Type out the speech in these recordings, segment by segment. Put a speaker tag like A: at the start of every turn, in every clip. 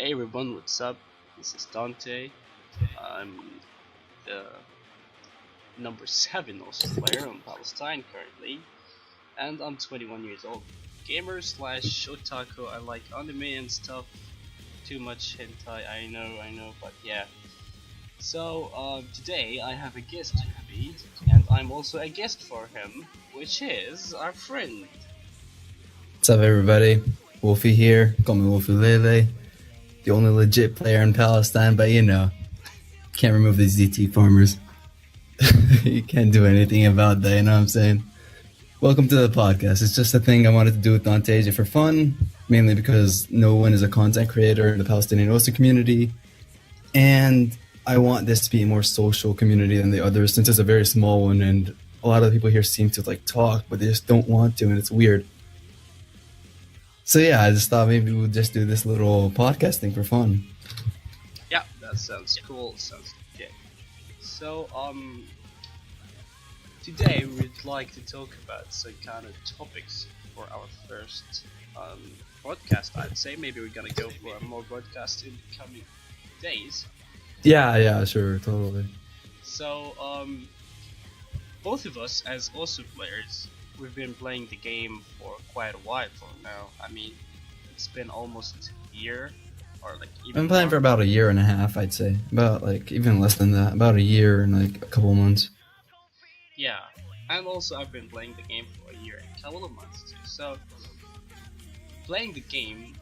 A: Hey everyone, what's up? This is Dante. I'm the number 7 also player on Palestine currently, and I'm 21 years old. Gamer slash otaku, I like anime and stuff. Too much hentai, I know, but yeah. So, today I have a guest with me, and I'm also a guest for him, which is our friend.
B: What's up, everybody? Wolfie here. Call me Wolfielele. The only legit player in Palestine, but can't remove these ZT farmers. You can't do anything about that, you know what I'm saying? Welcome to the podcast. It's just a thing I wanted to do with Dante for fun, mainly because no one is a content creator in the Palestinian Osa community. And I want this to be a more social community than the others, since it's a very small one, and a lot of the people here seem to talk, but they just don't want to, and it's weird. So yeah, I just thought maybe we'll just do this little podcasting for fun.
A: Yeah, that sounds cool, sounds good. So, today we'd like to talk about some kind of topics for our first podcast. I'd say maybe we're gonna go for a more podcast in the coming days.
B: Yeah, sure, totally.
A: So both of us as also players, we've been playing the game for quite a while for now. I mean, it's been almost a year, or
B: I've
A: even
B: been playing
A: more.
B: for about a year and a half, I'd say. About even less than that. About a year and a couple of months.
A: Yeah, and also I've been playing the game for a year and a couple of months too. So playing the game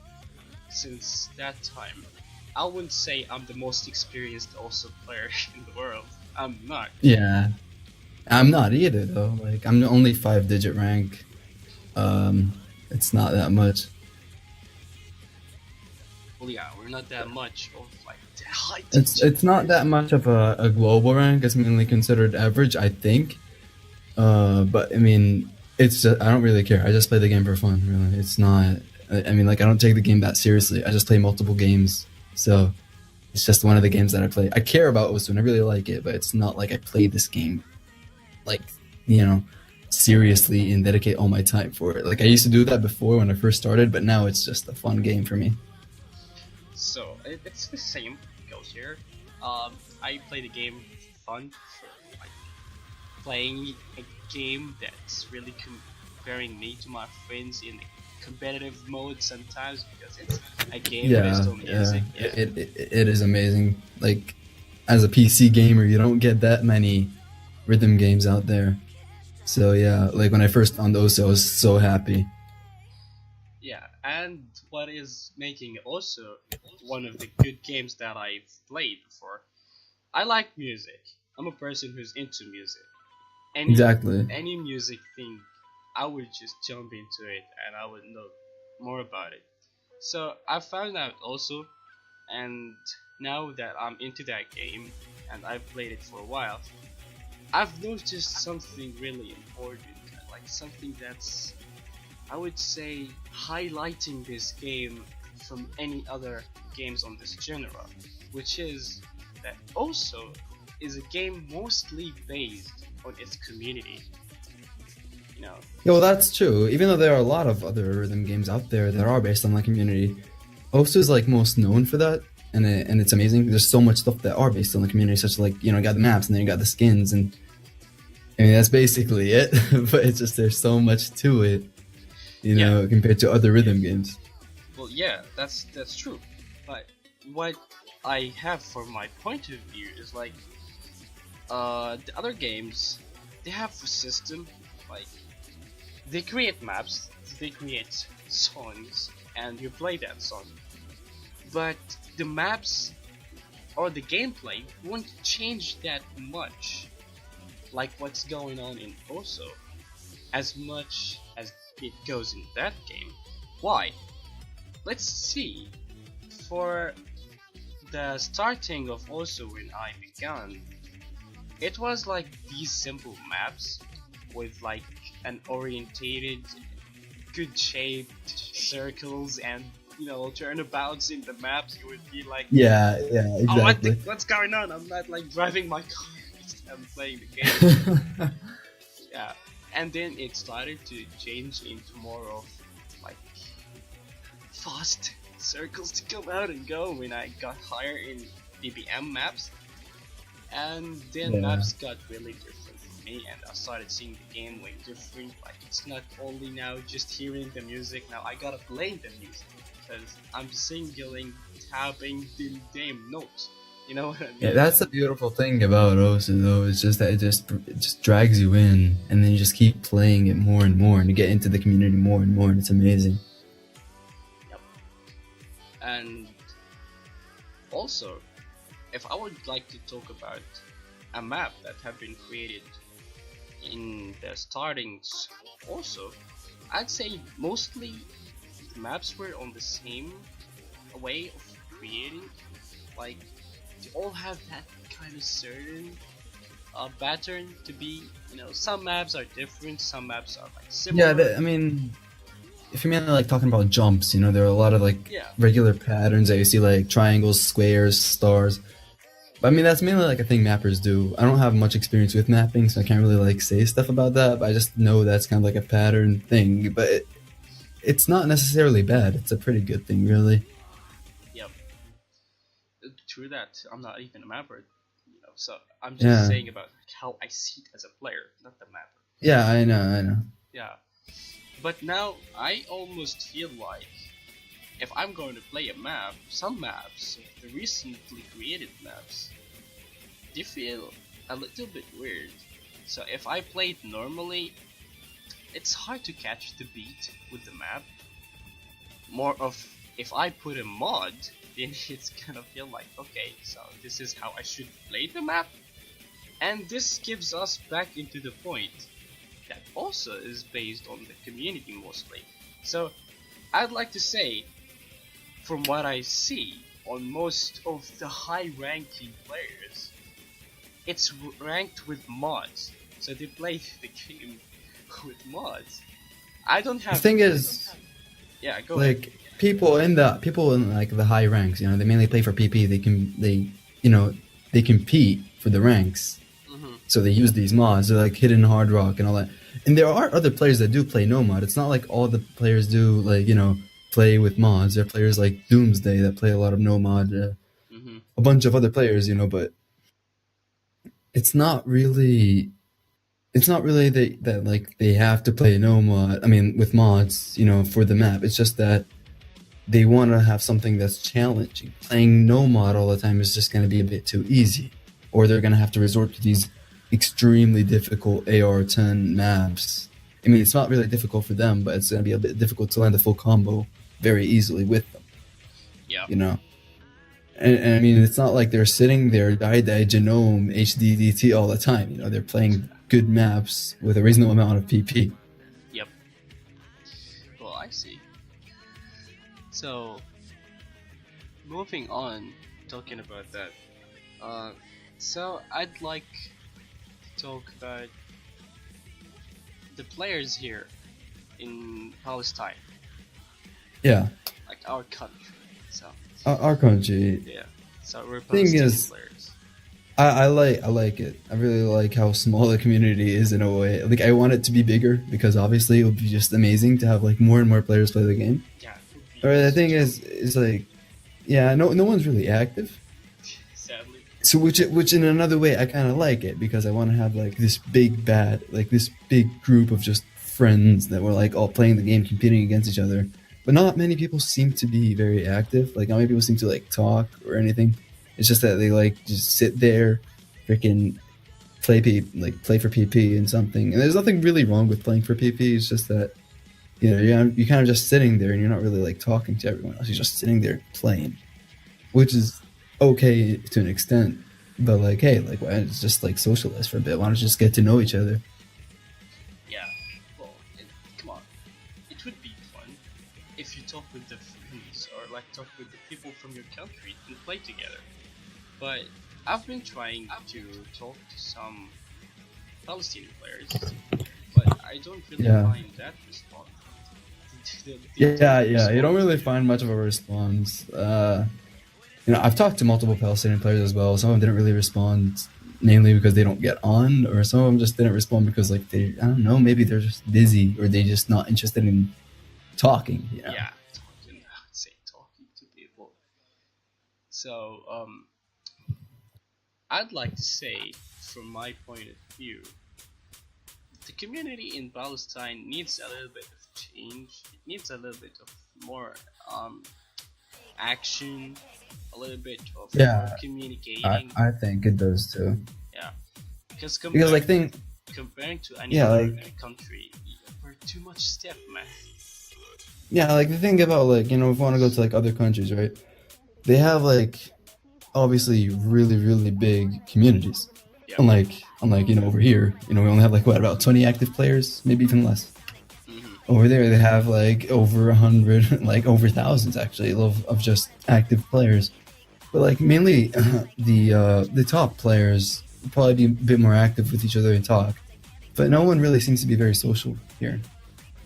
A: since that time, I wouldn't say I'm the most experienced also player in the world. I'm not.
B: Yeah. I'm not either though. I'm only 5-digit rank. It's not that much.
A: Well, yeah, we're not that much of the high
B: It's not that much of a global rank. It's mainly considered average, I think. But I mean, it's just, I don't really care. I just play the game for fun. Really, it's not. I mean, I don't take the game that seriously. I just play multiple games, so it's just one of the games that I play. I care about Osu and I really like it, but it's not like I play this game like you know seriously and dedicate all my time for it. I used to do that before when I first started, but now it's just a fun game for me.
A: So it's the same goes here. I play the game for fun, for playing a game that's really comparing me to my friends in a competitive mode sometimes because it's a game based
B: Yeah,
A: on
B: yeah,
A: music. Yeah,
B: it is amazing. As a PC gamer, you don't get that many rhythm games out there. So yeah, when I first found Osu, I was so happy.
A: yeah. And what is making it also one of the good games that I've played before? I like music. I'm a person who's into music. Any
B: Exactly.
A: any music thing, I would just jump into it and I would know more about it. So I found out also, and now that I'm into that game and I've played it for a while, I've noticed something really important, something that's, I would say, highlighting this game from any other games on this genre, which is that also is a game mostly based on its community. You know,
B: Yeah, well, that's true. Even though there are a lot of other rhythm games out there that are based on community, Osu is most known for that, and it's amazing. There's so much stuff that are based on the community, such as you got the maps and then you got the skins, and I mean that's basically it. But it's just there's so much to it,
A: yeah.
B: compared to other rhythm games.
A: Well, yeah, that's true. But what I have from my point of view is the other games, they have a system, like they create maps, they create songs, and you play that song. But the maps or the gameplay won't change that much, like what's going on in Oso, as much as it goes in that game. Why? Let's see. For the starting of Oso when I began, it was these simple maps with an orientated, good shaped circles and turnabouts in the maps. You would be like,
B: Yeah,
A: oh,
B: exactly.
A: what's going on? I'm not driving my car. I'm playing the game. Yeah, and then it started to change into more of like fast circles to come out and go when I got higher in BBM maps, and then
B: Yeah.
A: maps got really different for me, and I started seeing the game way different. Like it's not only now just hearing the music. Now I gotta play the music because I'm singling, tapping the damn notes. You know what I
B: Yeah,
A: mean?
B: that's the beautiful thing about OSU though. It's just that it just drags you in, and then you just keep playing it more and more, and you get into the community more and more, and it's amazing.
A: Yep. And also, if I would like to talk about a map that have been created in the startings, also, I'd say mostly the maps were on the same way of creating. Like they all have that kind of certain pattern to be. Some maps are different, some maps are like
B: Yeah,
A: similar.
B: I mean, if you're mainly like talking about jumps, there are a lot of like
A: Yeah,
B: regular patterns that you see, like triangles, squares, stars. But I mean, that's mainly like a thing mappers do. I don't have much experience with mapping, so I can't really like say stuff about that. But I just know that's kind of like a pattern thing. But it's not necessarily bad. It's a pretty good thing, really.
A: yep. True that. I'm not even a mapper, so I'm just
B: Yeah,
A: saying about how I see it as a player, not the mapper.
B: yeah, I know, I know.
A: Yeah. But now I almost feel like if I'm going to play a map, some maps, the recently created maps, they feel a little bit weird. So if I play it normally, it's hard to catch the beat with the map. More of if I put a mod, then it's gonna feel like, okay, so this is how I should play the map. And this gives us back into the point that also is based on the community mostly. So I'd like to say, from what I see on most of the high ranking players, it's ranked with mods. So they play the game with mods. I don't
B: The
A: have.
B: thing is,
A: Yeah, go ahead.
B: like people in like the high ranks, they mainly play for PP. You know, they compete for the ranks.
A: Hmm.
B: So they use these mods. They're like hidden hard rock and all that. And there are other players that do play no mod. It's not like all the players do like play with mods. There are players like Doomsday that play a lot of no mod.
A: Hmm.
B: A bunch of other players, but it's not really. It's not really that like they have to play no mod. I mean, with mods, for the map. It's just that they want to have something that's challenging. Playing no mod all the time is just going to be a bit too easy, or they're going to have to resort to these extremely difficult AR-10 maps. I mean, it's not really difficult for them, but it's going to be a bit difficult to land a full combo very easily with them,
A: Yeah.
B: you know. And I mean, it's not like they're sitting there die genome HDDT all the time. They're playing good maps with a reasonable amount of PP.
A: Yep. Well, I see. So, moving on, talking about that. Uh, so I'd like to talk about the players here in Palestine,
B: Yeah,
A: like our country. So
B: our country.
A: yeah. So we're
B: Thing
A: Palestinian
B: is,
A: players.
B: I like it. I really like how small the community is in a way. Like I want it to be bigger because obviously it would be just amazing to have like more and more players play the game.
A: Yeah, it would be
B: Or the thing
A: such
B: is like, yeah, no one's really active.
A: sadly.
B: So which in another way I kind of like it because I want to have like this big group of just friends that were like all playing the game, competing against each other. But not many people seem to be very active. Like not many people seem to like talk or anything. It's just that they like just sit there, freaking play for PP and something. And there's nothing really wrong with playing for PP. It's just that you're kind of just sitting there and you're not really like talking to everyone else. You're just sitting there playing, which is okay to an extent. But like, hey, like, why don't you just like socialize for a bit? Why don't you just get to know each other?
A: Yeah. Well, come on. It would be fun if you talk with the friends or like talk with the people from your country and play together. But I've been trying to talk to some Palestinian players, but I don't really
B: Yeah.
A: find that response. They
B: Yeah,
A: don't
B: yeah. You don't
A: respond.
B: really find much of a response. I've talked to multiple Palestinian players as well. Some of them didn't really respond, mainly because they don't get on, or some of them just didn't respond because like I don't know, maybe they're just busy or they just not interested in talking.
A: Yeah, talking. I would say talking So I'd like to say, from my point of view, the community in Palestine needs a little bit of change. It needs a little bit of more um, action, a little bit of more
B: Yeah,
A: communicating.
B: I think it does too.
A: Yeah, because
B: Because like thing,
A: comparing to any
B: yeah,
A: other
B: like
A: country, we're too much stiff, man.
B: yeah, like the thing about like if you want to go to like other countries, right? They have like obviously really big communities.
A: Yeah.
B: Unlike over here, we only have like what about 20 active players, maybe even less.
A: Hmm.
B: Over there, they have like over 100, like over thousands actually of just active players. But like mainly the top players will probably be a bit more active with each other and talk. But no one really seems to be very social here.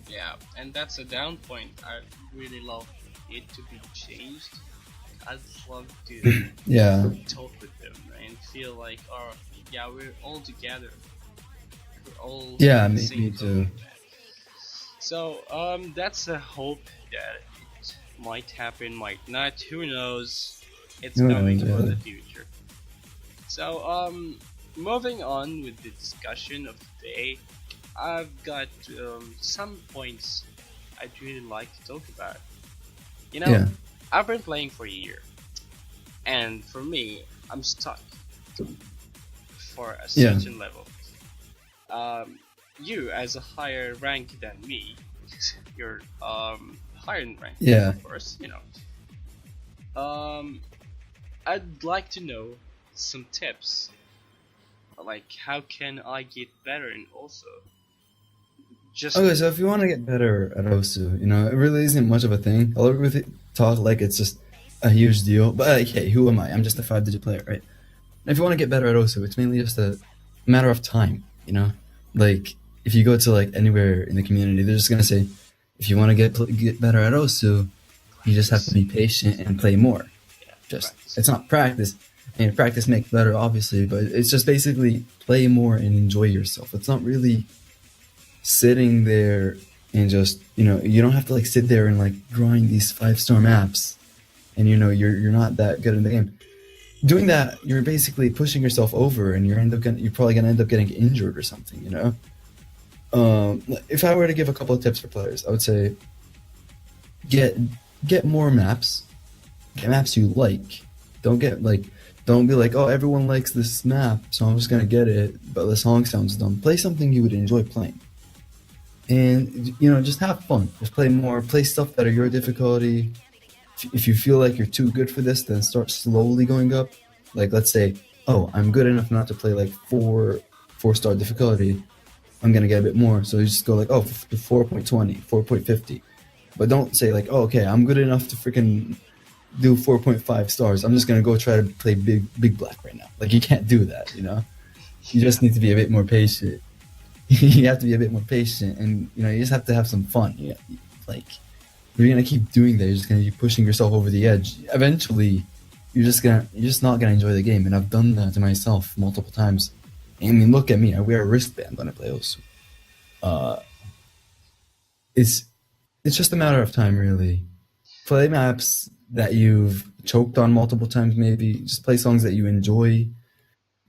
A: Yeah, and that's a down point. I really love it to be changed. I'd love to
B: Yeah,
A: talk with them and feel like, oh, yeah, we're all together. We're all
B: yeah,
A: in the
B: me
A: same
B: too.
A: boat. So, that's a hope that it might happen, might not. Who knows? It's
B: Who
A: coming
B: knows,
A: for
B: yeah.
A: the future. So, moving on with the discussion of today, I've got some points I'd really like to talk about. You know,
B: Yeah,
A: I've been playing for a year, and for me, I'm stuck for a
B: yeah,
A: certain level. You, as a higher rank than me, you're higher in rank,
B: yeah.
A: of course. I'd like to know some tips, like how can I get better, and also just
B: Okay, so if you want to get better at Osu, it really isn't much of a thing. I'll with it talk like it's just a huge deal. But like, hey, who am I? I'm just a 5-digit player, right? And if you want to get better at Osu, it's mainly just a matter of time, Like, if you go to like anywhere in the community, they're just gonna say, if you want to get better at Osu, you just have to
A: practice.
B: be patient and play more.
A: Yeah,
B: Just
A: practice.
B: it's not practice. And practice makes better, obviously, but it's just basically play more and enjoy yourself. It's not really sitting there and just you don't have to like sit there and like grind these 5-star maps, and you're not that good in the game. Doing that, you're basically pushing yourself over, and you're probably gonna end up getting injured or something. If I were to give a couple of tips for players, I would say get more maps. Get maps you like. Don't get like don't be like, oh, everyone likes this map, so I'm just gonna get it. But the song sounds dumb. Play something you would enjoy playing, and just have fun. Just play more. Play stuff that are your difficulty. If you feel like you're too good for this, then start slowly going up. Like, let's say, oh, I'm good enough not to play like four-star difficulty. I'm gonna get a bit more, so you just go like, oh, 4.20, 4.50. But don't say like, oh, okay, I'm good enough to freaking do 4.5 stars. I'm just gonna go try to play big black right now. Like, you can't do that. You
A: Yeah,
B: just need to be a bit more patient. You have to be a bit more patient, and you just have to have some fun. Like, if you're gonna keep doing that, you're just gonna keep pushing yourself over the edge. Eventually, you're just not gonna enjoy the game. And I've done that to myself multiple times. I mean, look at me. I wear a wristband when I play Osu. Uh, it's it's just a matter of time, really. Play maps that you've choked on multiple times, maybe. Just play songs that you enjoy.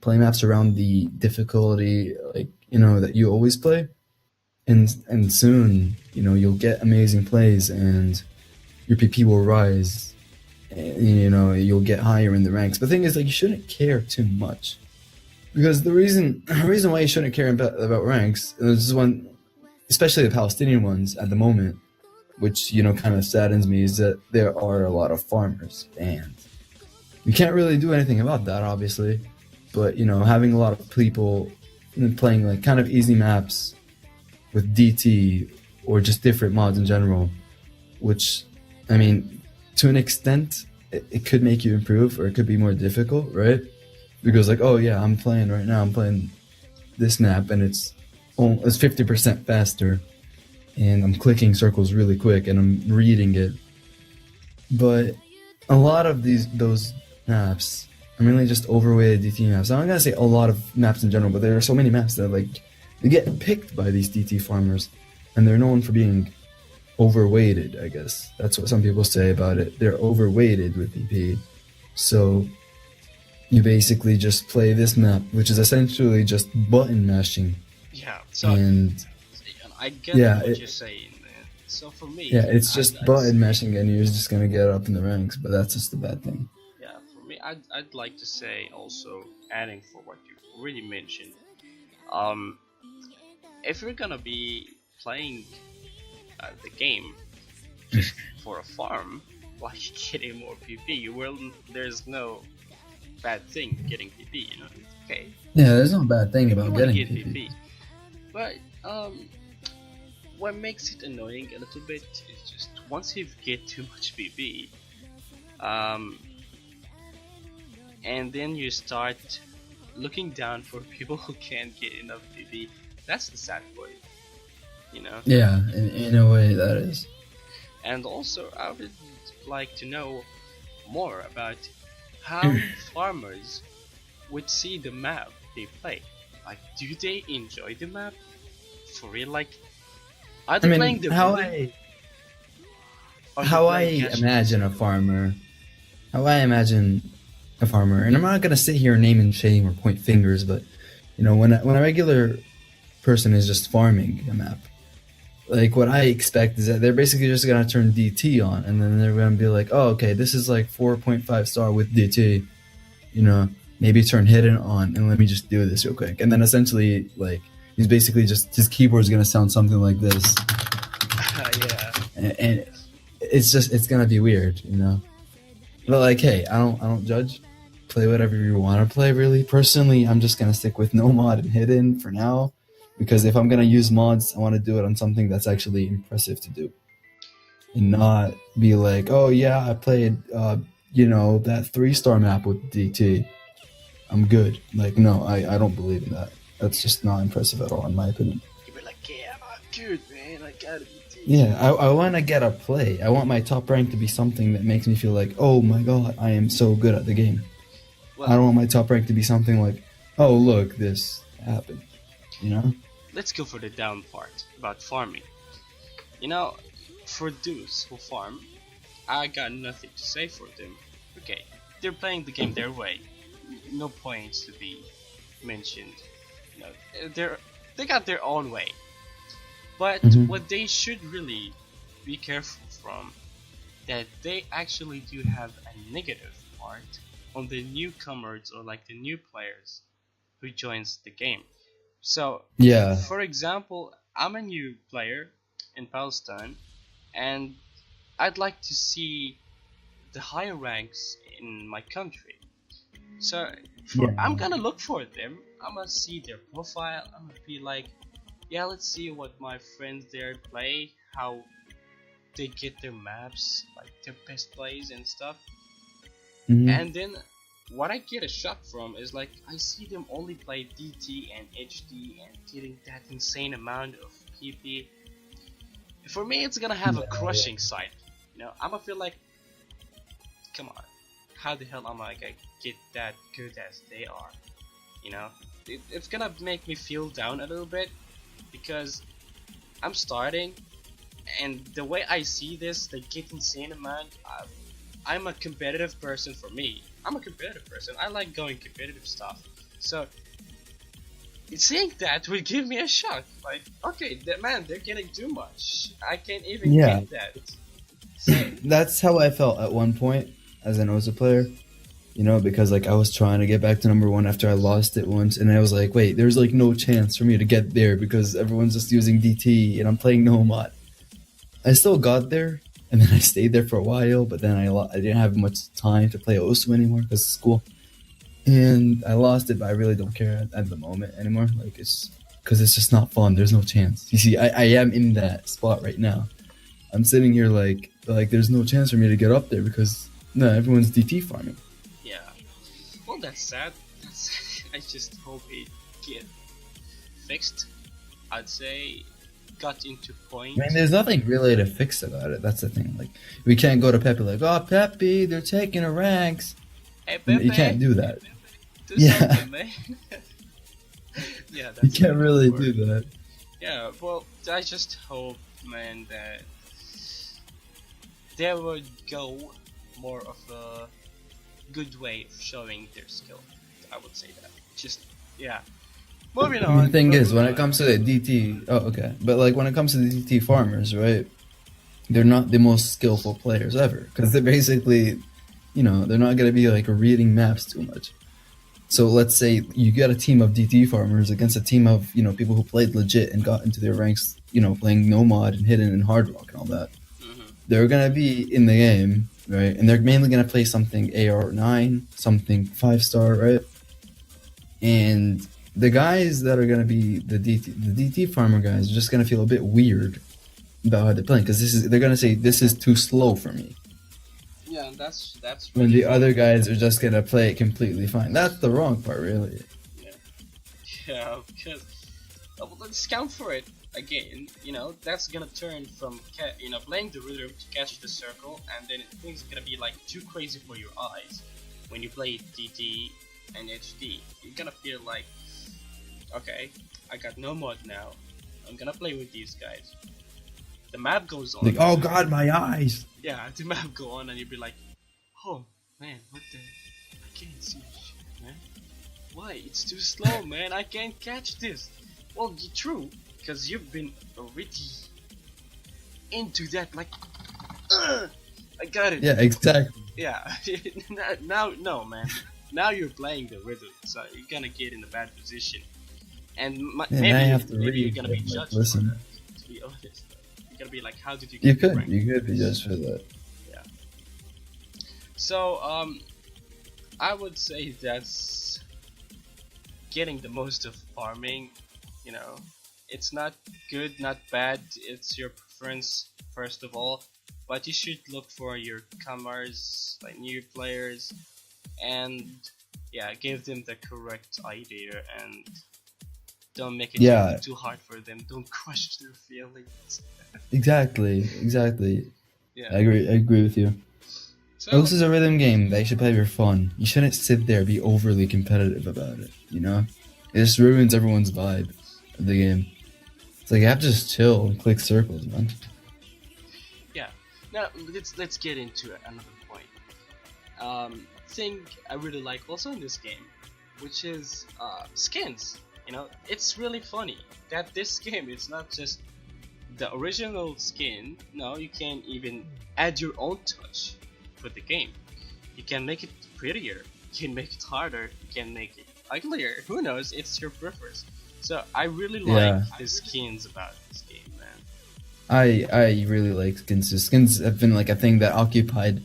B: Play maps around the difficulty, like that you always play, and soon you'll get amazing plays, and your PP will rise, and you'll get higher in the ranks. But the thing is, like, you shouldn't care too much, because the reason why you shouldn't care about ranks is one, especially the Palestinian ones at the moment, which kind of saddens me, is that there are a lot of farmers, and you can't really do anything about that, obviously. But having a lot of people playing like kind of easy maps with DT or just different mods in general, which, I mean, to an extent, it could make you improve, or it could be more difficult, right? Because like, oh yeah, I'm playing right now. I'm playing this map, and it's 50% faster, and I'm clicking circles really quick, and I'm reading it. But a lot of those maps, I'm really just overweighted DT maps. I'm not gonna say a lot of maps in general, but there are so many maps that like they get picked by these DT farmers, and they're known for being overweighted. I guess that's what some people say about it. They're overweighted with DP, So you basically just play this map, which is essentially just button mashing.
A: Yeah. So
B: And
A: I get
B: yeah,
A: what you're saying, man. So for me,
B: yeah, it's just
A: I'd
B: button
A: say,
B: mashing, and you're just gonna get up in the ranks. But that's just the bad thing.
A: yeah, for me, I'd like to say also adding for what you already mentioned. Um, if you're gonna be playing the game just for a farm, like getting more PP, you will. There's no bad thing getting PP. You know, it's okay.
B: Yeah, there's no bad thing
A: You
B: about
A: want to
B: getting
A: get
B: PP.
A: PP, but what makes it annoying a little bit is just once you get too much PP, um, and then you start looking down for people who can't get enough PP. That's the sad part, you know.
B: Yeah, in a way that is.
A: And also, I would like to know more about how farmers would see the map they play. Like, do they enjoy the map for real? Like, are
B: I
A: they playing
B: mean,
A: the
B: how
A: building? Or are they
B: how I
A: playing casual?
B: imagine a farmer, how I imagine a farmer, and I'm not gonna sit here and name and shame or point fingers, but you know, when a regular person is just farming a map, like what I expect is that they're basically just gonna turn DT on, and then they're gonna be like, oh, okay, this is like 4.5 star with DT, you know, maybe turn hidden on, and let me just do this real quick, and then essentially like he's basically just his keyboard's gonna sound something like this,
A: Yeah.
B: and it's gonna be weird, you know. But like, hey, I don't judge. Play whatever you want to play. Really, personally, I'm just gonna stick with no mod and hidden for now, because if I'm gonna use mods, I want to do it on something that's actually impressive to do, and not be like, oh yeah, I played, that 3-star map with DT. I'm good. Like, no, I don't believe in that. That's just not impressive at all, in my opinion.
A: You were like, yeah, I'm good, man. I gotta be
B: Yeah, I want to get a play. I want my top rank to be something that makes me feel like, oh my god, I am so good at the game. I don't
A: Well,
B: want my top rank to be something like, oh look, this happened. You know?
A: let's go for the down part about farming. You know, for those who farm, I got nothing to say for them. Okay, they're playing the game their way. No points to be mentioned. You know, they got their own way. But
B: Mhm.
A: what they should really be careful from, that they actually do have a negative part on the newcomers or like the new players who joins the game. So,
B: Yeah.
A: for example, I'm a new player in Palestine, and I'd like to see the higher ranks in my country. So I'm
B: Yeah.
A: gonna look for them. I'm gonna see their profile. I'm gonna be like, yeah, let's see what my friends there play, how they get their maps, like their best plays and stuff.
B: Mhm.
A: And then what I get a shock from is like I see them only play DT and HD and getting that insane amount of PP. For me, it's gonna have a
B: Yeah.
A: crushing side. You know, I'm gonna feel like, come on, how the hell am I gonna get that good as they are? You know, it's gonna make me feel down a little bit because I'm starting, and the way I see this, they get insane amount. I'm a competitive person. For me, I'm a competitive person. I like going competitive stuff. So seeing that would give me a shock. Like, okay, man, they're getting too much. I can't even
B: Yeah.
A: get that. So
B: That's how I felt at one point as an Oza player. You know, because like I was trying to get back to number one after I lost it once, and I was like, wait, there's like no chance for me to get there because everyone's just using DT and I'm playing no mod. I still got there, and then I stayed there for a while, but then I didn't have much time to play Osu anymore because of school, and I lost it. But I really don't care at the moment anymore. Like it's because it's just not fun. There's no chance. You see, I am in that spot right now. I'm sitting here like there's no chance for me to get up there because no, everyone's DT farming.
A: yeah, well, that's sad. I just hope it get fixed. I'd say got into point.
B: I mean, there's nothing really to fix about it. That's the thing. Like, we can't go to Pepe like, oh, Pepe, they're taking the ranks.
A: Hey,
B: You
A: Pepe,
B: can't do that.
A: do
B: Yeah.
A: something, man. Yeah, that's
B: You can't
A: a good
B: really
A: word.
B: do that.
A: Yeah, well, I just hope, man, that there would go more of a good way of showing their skill. I would say that. Just yeah. Moving
B: I mean, the
A: on.
B: thing is,
A: Moving
B: when it
A: on.
B: comes to the DT, oh, okay, but like when it comes to the DT farmers, right? They're not the most skillful players ever because they're basically, they're not going to be like reading maps too much. So let's say you got a team of DT farmers against a team of people who played legit and got into their ranks, playing no mod and hidden and hard rock and all that.
A: Hmm.
B: They're gonna be in the game, right? And they're mainly gonna play something AR9, something 5-star, right? And the guys that are gonna be the DT farmer guys are just gonna feel a bit weird about how they're playing because they're gonna say this is too slow for me.
A: Yeah, that's
B: When
A: really
B: the
A: fun.
B: other guys are just gonna play it completely fine. That's the wrong part, really.
A: Yeah, yeah, because well, let's count for it again. That's gonna turn from playing the rhythm to catch the circle, and then things are gonna be like too crazy for your eyes when you play DT and HD. You're gonna feel like, okay, I got no mod now. I'm gonna play with these guys. The map goes on.
B: Like, oh god, my eyes.
A: Yeah, the map go on, and you'll be like, oh man, what the? I can't see shit, man. Why? It's too slow, man. I can't catch this. Well, true, because you've been already into that. Like, I got it.
B: Yeah, exactly.
A: Yeah. Now, no, man. Now you're playing the rhythm, so you're gonna get in a bad position, and
B: Yeah, now you have to
A: maybe you're
B: read.
A: gonna be
B: Like,
A: judged
B: listen.
A: for that. To be honest, you're gonna be like, how did you
B: You
A: get the
B: could,
A: rank?
B: you could be judged for that.
A: Yeah. So, I would say that's getting the most of farming. You know, it's not good, not bad. It's your preference first of all, but you should look for your comers, like new players, and yeah, give them the correct idea and don't make it
B: Yeah,
A: too hard for them. Don't crush their feelings.
B: exactly.
A: Yeah.
B: I agree with you.
A: So
B: This is a rhythm game that you should play for fun. You shouldn't sit there and be overly competitive about it, you know? It just ruins everyone's vibe of the game. It's like you have to just chill and click circles, man.
A: yeah. Now let's get into another point. Thing I really like also in this game, which is skins. You know, it's really funny that this game is not just the original skin. No, you can even add your own touch for the game. You can make it prettier, you can make it harder, you can make it uglier. Who knows? It's your preference. So I really like
B: Yeah.
A: the skins about this game, man.
B: I really like skins. So skins have been like a thing that occupied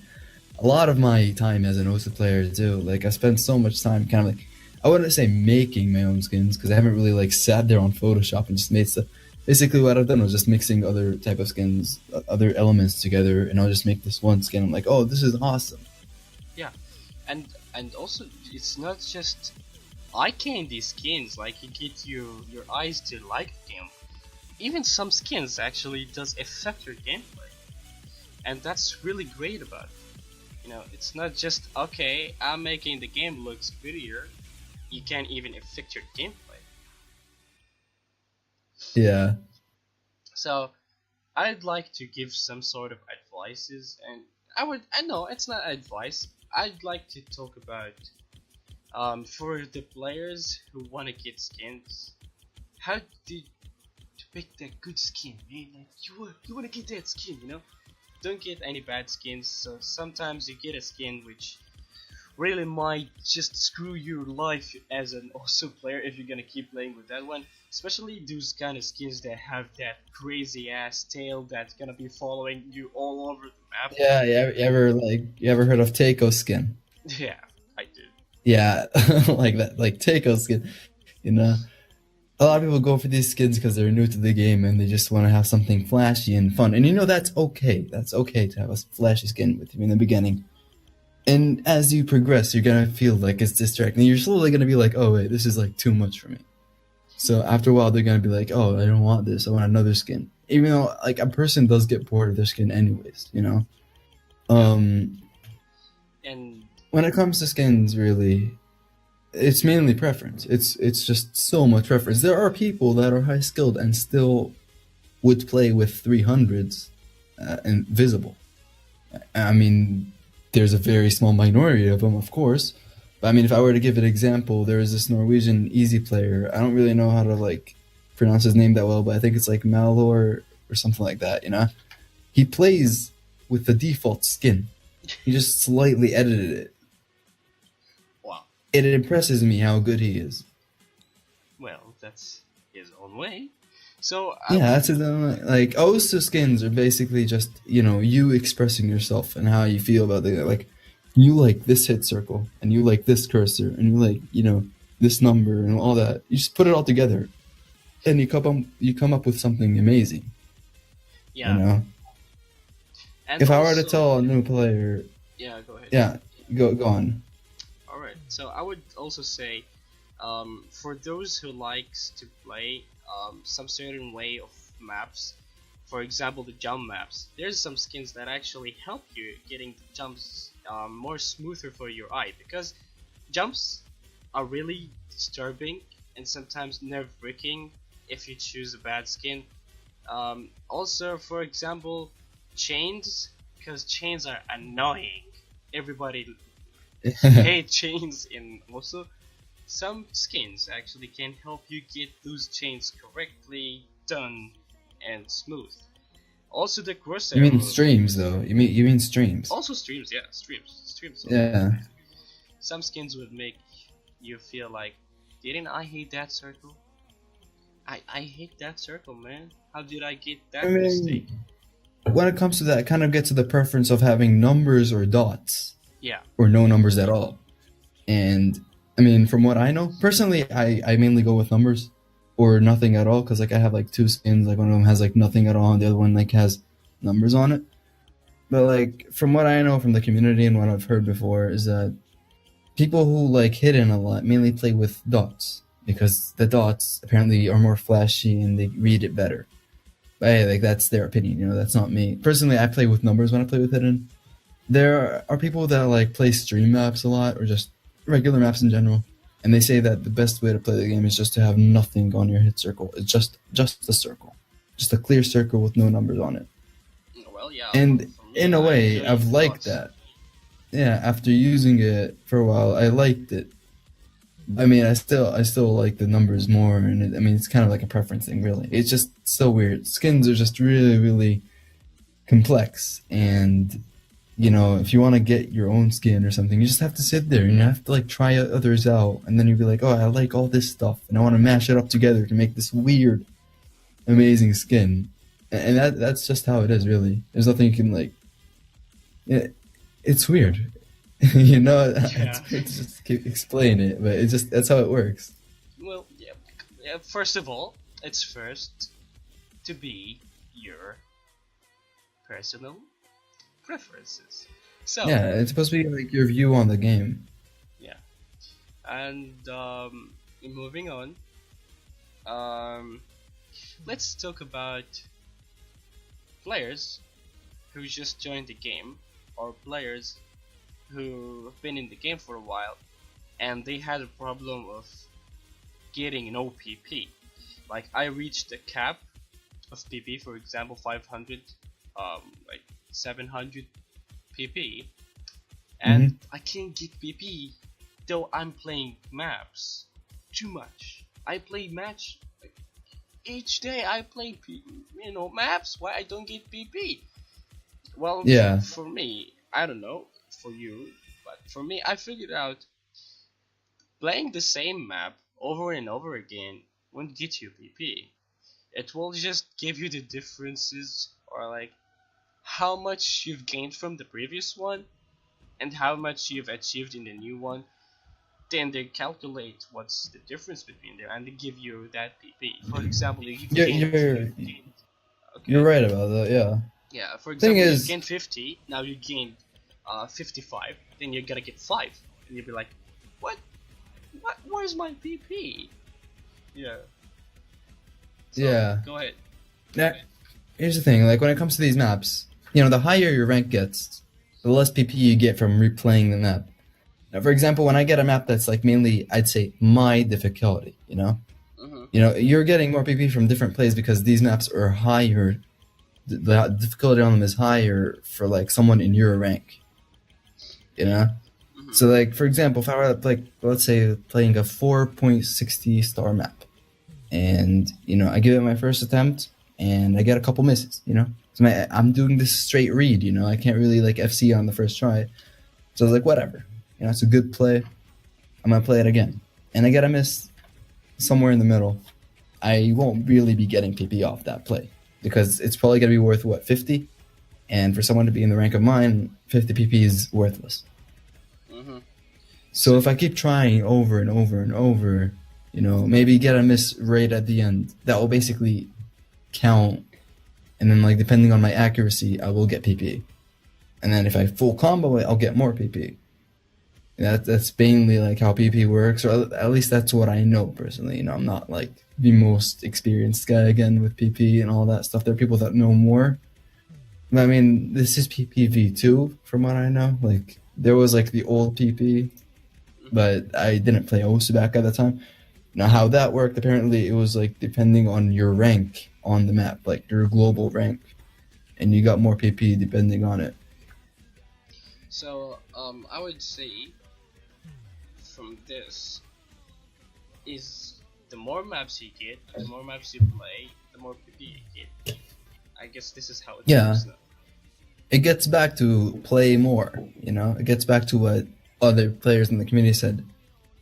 B: a lot of my time as an OSA player too. Like I spent so much time kind of like I wouldn't say making my own skins because I haven't really like sat there on Photoshop and just made stuff. Basically, what I've done was just mixing other type of skins, other elements together, and I'll just make this one skin. I'm like, oh, this is awesome.
A: Yeah, and also it's not just eye candy skins. Like it gets your eyes to like the game. Even some skins actually does affect your gameplay, and that's really great about it. You know, it's not just okay. I'm making the game looks prettier. You can even affect your gameplay.
B: Yeah,
A: So I'd like to give some sort of advices, and I know it's not advice. I'd like to talk about for the players who want to get skins, how to pick that good skin, man. Like you want to get that skin, you know. Don't get any bad skins. So sometimes you get a skin which really might just screw your life as an awesome player if you're gonna keep playing with that one. Especially those kind of skins that have that crazy ass tail that's gonna be following you all over the map.
B: yeah. You ever heard of Taiko skin?
A: Yeah, I do.
B: Yeah, like that, like Taiko skin. You know, a lot of people go for these skins because they're new to the game and they just want to have something flashy and fun. And that's okay. That's okay to have a flashy skin with you in the beginning. And as you progress, you're gonna feel like it's distracting. You're slowly gonna be like, oh wait, this is like too much for me. So after a while, they're gonna be like, oh, I don't want this. I want another skin. Even though like a person does get bored of their skin anyways, you know.
A: And
B: When it comes to skins, really, it's mainly preference. It's just so much preference. There are people that are high skilled and still would play with 300s and visible. I mean, there's a very small minority of them, of course. But I mean, if I were to give an example, there is this Norwegian easy player. I don't really know how to like pronounce his name that well, but I think it's like Malor or something like that. You know, he plays with the default skin. He just slightly edited it.
A: Wow.
B: It impresses me how good he is.
A: Well, that's his own way. So
B: Yeah, that's his own, like OSA skins are basically just you expressing yourself and how you feel about the like. You like this hit circle, and you like this cursor, and you like this number and all that. You just put it all together, and you come up with something amazing.
A: yeah.
B: You know,
A: And
B: if I
A: also,
B: were to tell a new player,
A: yeah, go ahead.
B: yeah, go on.
A: All right. So I would also say, for those who likes to play some certain way of maps, for example, the jump maps, there's some skins that actually help you getting the jumps more smoother for your eye, because jumps are really disturbing and sometimes nerve-wracking if you choose a bad skin. Also, for example, chains, because chains are annoying. Everybody hate chains, and also some skins actually can help you get those chains correctly done and smooth. Also, the crosshair.
B: You mean streams though? You mean streams?
A: Also streams, yeah, streams.
B: Yeah.
A: Some skins would make you feel like, didn't I hate that circle? I hate that circle, man. How did I get that
B: I mean,
A: mistake?
B: when it comes to that, it kind of gets to the preference of having numbers or dots.
A: Yeah.
B: Or no numbers at all. And I mean, from what I know, personally, I mainly go with numbers or nothing at all, because like I have like two skins, like one of them has like nothing at all and the other one like has numbers on it. But like from what I know from the community and what I've heard before is that people who like hidden a lot mainly play with dots, because the dots apparently are more flashy and they read it better. But hey, like that's their opinion, that's not me. Personally, I play with numbers when I play with hidden. There are people that like play stream maps a lot or just regular maps in general, and they say that the best way to play the game is just to have nothing on your hit circle. It's just a circle, just a clear circle with no numbers on it.
A: Well, yeah.
B: And
A: for me,
B: in a
A: I
B: way,
A: enjoy
B: I've liked
A: dots.
B: that. Yeah, after using it for a while, I liked it. I mean, I still like the numbers more, and I mean, it's kind of like a preference thing, really. It's just so weird. Skins are just really, really complex, and if you want to get your own skin or something, you just have to sit there and you have to like try others out, and then you'll be like, oh, I like all this stuff, and I want to mash it up together to make this weird, amazing skin, and that's just how it is, really. There's nothing you can like. It's weird,
A: Yeah.
B: It's hard to just explain it, but it's just that's how it works.
A: Well, yeah. First of all, it's first to be your personal preferences. So
B: Yeah, it's supposed to be like your view on the game.
A: yeah, and moving on. Um, let's talk about players who just joined the game, or players who have been in the game for a while and they had a problem of getting no PP. Like I reached a cap of PP, for example 500, like 700 PP, and I can't get PP though I'm playing maps too much. I play match like, each day I play maps. Why I don't get PP? Well,
B: Yeah.
A: for me, I don't know for you, but for me, I figured out playing the same map over and over again won't get you PP. It will just give you the differences, or like how much you've gained from the previous one and how much you've achieved in the new one. Then they calculate what's the difference between them and they give you that PP. For example, if you
B: You're
A: gained,
B: you're,
A: okay,
B: you're right about that. Yeah.
A: yeah, for
B: Thing
A: example, you
B: is,
A: gained 50, now you gained 55, then you're gonna get 5, and you'll be like, what? Where's my PP? Yeah. So,
B: yeah.
A: go ahead.
B: Now, here's the thing. Like when it comes to these maps, the higher your rank gets, the less PP you get from replaying the map. Now, for example, when I get a map that's like mainly, I'd say, my difficulty,
A: Mm-hmm.
B: you're getting more PP from different plays because these maps are higher. The difficulty on them is higher for like someone in your rank. you know.
A: Mhm.
B: So like for example, if I were like let's say playing a 4.60 star map, and I give it my first attempt and I get a couple misses, so I'm doing this straight read, I can't really like FC on the first try, so I was like whatever, it's a good play, I'm gonna play it again, and I get a miss somewhere in the middle. I won't really be getting PP off that play because it's probably gonna be worth what, 50, and for someone to be in the rank of mine, 50 PP is worthless.
A: Mhm.
B: So if I keep trying over and over and over, maybe get a miss right at the end, that will basically count. And then, like, depending on my accuracy, I will get PP. And then if I full combo it, I'll get more PP. That's mainly like how PP works, or at least that's what I know personally. I'm not like the most experienced guy again with PP and all that stuff. There are people that know more. I mean, this is PPV2 from what I know. Like, there was like the old PP, but I didn't play Osu back at the time. Now, how that worked, apparently it was like depending on your rank on the map, like your global rank, and you got more PP depending on it.
A: So I would say from this is the more maps you get, the more maps you play, the more PP you get. I guess this is how it
B: Yeah.
A: works now.
B: It gets back to play more, It gets back to what other players in the community said.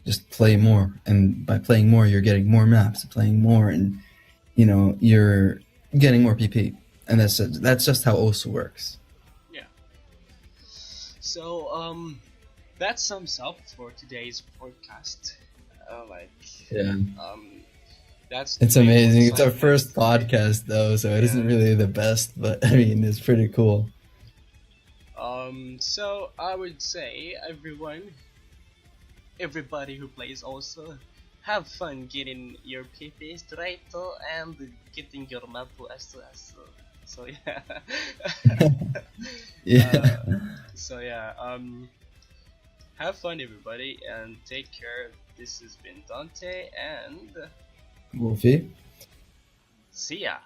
B: Just play more, and by playing more, you're getting more maps. Playing more, and you're getting more PP, and that's just how Osu works.
A: Yeah. So that sums up for today's podcast. Like
B: Yeah,
A: that's
B: it's
A: the main
B: amazing. It's our
A: excitement.
B: first podcast though, so it isn't really the best, but I mean, it's pretty cool.
A: So I would say everybody who plays also have fun getting your PP straight and getting your map to S2S. So yeah.
B: Yeah.
A: So yeah. Have fun, everybody, and take care. This has been Dante, and
B: Wolfie.
A: see ya.